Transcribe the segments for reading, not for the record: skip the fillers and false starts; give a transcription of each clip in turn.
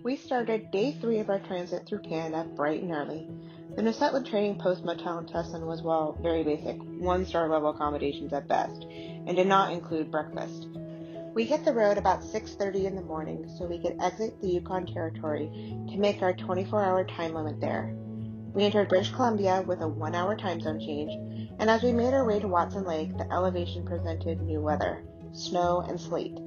We started day 3 of our transit through Canada bright and early. The Teslin Trading Post Motel in Teslin was, well, very basic, 1-star level accommodations at best, and did not include breakfast. We hit the road about 6:30 in the morning so we could exit the Yukon territory to make our 24-hour time limit there. We entered British Columbia with a 1-hour time zone change, and as we made our way to Watson Lake, the elevation presented new weather, snow and sleet.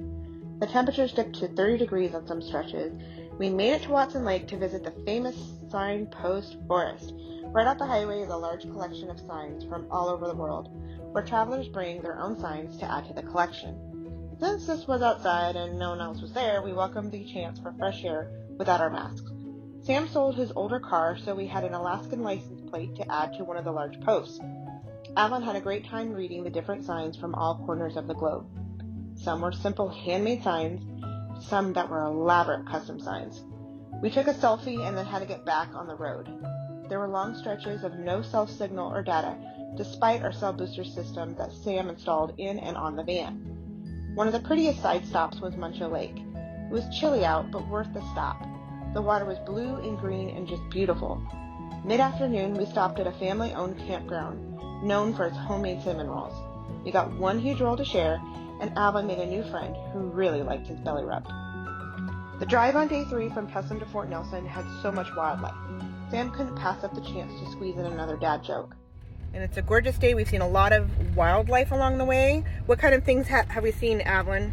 The temperatures dipped to 30 degrees on some stretches. We made it to Watson Lake to visit the famous signpost forest. Right off the highway is a large collection of signs from all over the world, where travelers bring their own signs to add to the collection. Since this was outside and no one else was there, we welcomed the chance for fresh air without our masks. Sam sold his older car, so we had an Alaskan license plate to add to one of the large posts. Alan had a great time reading the different signs from all corners of the globe. Some were simple handmade signs, some that were elaborate custom signs. We took a selfie and then had to get back on the road. There were long stretches of no cell signal or data, despite our cell booster system that Sam installed in and on the van. One of the prettiest side stops was Muncho Lake. It was chilly out, but worth the stop. The water was blue and green and just beautiful. Mid-afternoon, we stopped at a family-owned campground, known for its homemade cinnamon rolls. We got one huge roll to share, and Alvin made a new friend who really liked his belly rub. The drive on day 3 from Teslin to Fort Nelson had so much wildlife. Sam couldn't pass up the chance to squeeze in another dad joke. And it's a gorgeous day. We've seen a lot of wildlife along the way. What kind of things have we seen, Avalyn?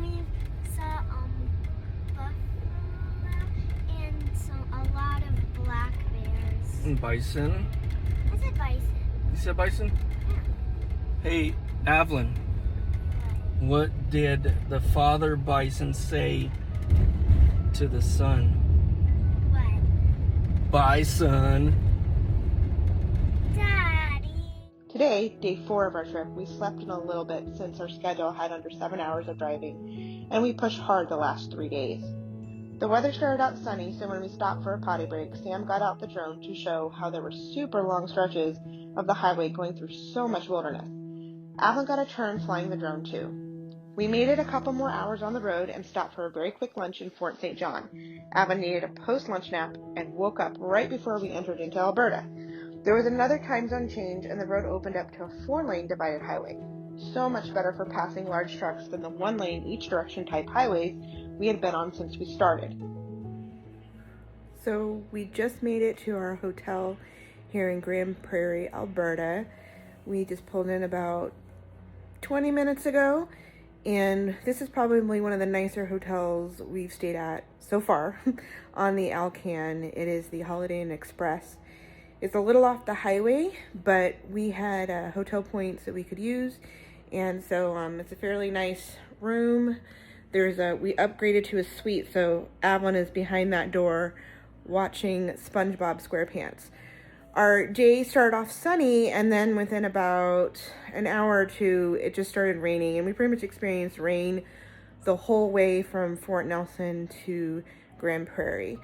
We saw buffalo and a lot of black bears. And bison. I said bison. You said bison? Yeah. Hey, Avalyn, what did the father bison say to the son? What? Bison. Today, day 4 of our trip, we slept in a little bit since our schedule had under 7 hours of driving, and we pushed hard the last 3 days. The weather started out sunny, so when we stopped for a potty break, Sam got out the drone to show how there were super long stretches of the highway going through so much wilderness. Avalyn got a turn flying the drone too. We made it a couple more hours on the road and stopped for a very quick lunch in Fort St. John. Avalyn needed a post-lunch nap and woke up right before we entered into Alberta. There was another time zone change and the road opened up to a 4-lane divided highway. So much better for passing large trucks than the 1-lane each direction type highways we had been on since we started. So we just made it to our hotel here in Grande Prairie, Alberta. We just pulled in about 20 minutes ago, and this is probably one of the nicer hotels we've stayed at so far on the Alcan. It is the Holiday Inn Express. It's a little off the highway, but we had hotel points that we could use, and so it's a fairly nice room. We upgraded to a suite, so Avalyn is behind that door watching SpongeBob SquarePants. Our day started off sunny, and then within about an hour or two, it just started raining, and we pretty much experienced rain the whole way from Fort Nelson to Grande Prairie.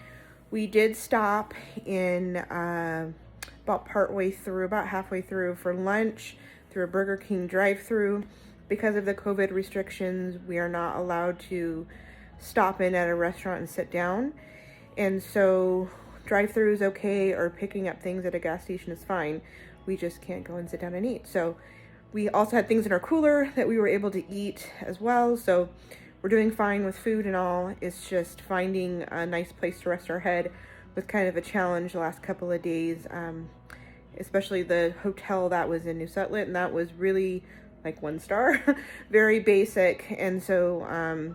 We did stop in about halfway through for lunch through a Burger King drive-through. Because of the COVID restrictions, we are not allowed to stop in at a restaurant and sit down. And so drive-through is okay, or picking up things at a gas station is fine. We just can't go and sit down and eat. So we also had things in our cooler that we were able to eat as well. So we're doing fine with food and all. It's just finding a nice place to rest our head was kind of a challenge the last couple of days, especially the hotel that was in New Sutlet, and that was really like 1 star, very basic. And so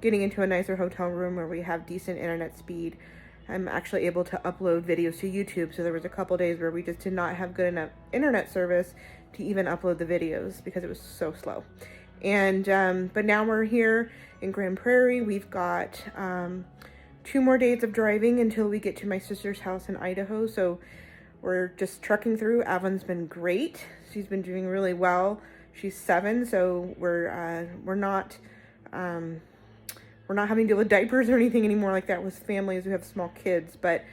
getting into a nicer hotel room where we have decent internet speed, I'm actually able to upload videos to YouTube. So there was a couple days where we just did not have good enough internet service to even upload the videos because it was so slow. And but now we're here in Grande Prairie. We've got 2 more days of driving until we get to my sister's house in Idaho. So we're just trucking through. Avalyn's been great. She's been doing really well. She's 7, so we're not having to deal with diapers or anything anymore like that with families who have small kids. But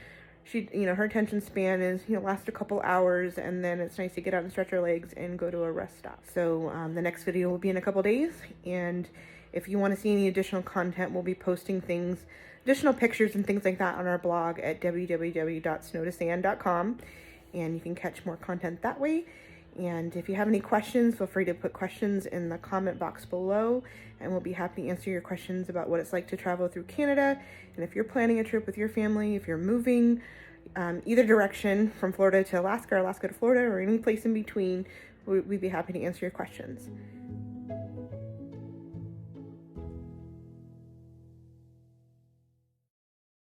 she, her attention span is, lasts a couple hours, and then it's nice to get out and stretch her legs and go to a rest stop. So the next video will be in a couple days, and if you want to see any additional content, we'll be posting things additional pictures and things like that on our blog at www.snowtosand.com, and you can catch more content that way. And if you have any questions, feel free to put questions in the comment box below, and we'll be happy to answer your questions about what it's like to travel through Canada. And if you're planning a trip with your family, if you're moving either direction from Florida to Alaska or Alaska to Florida or any place in between, we'd be happy to answer your questions.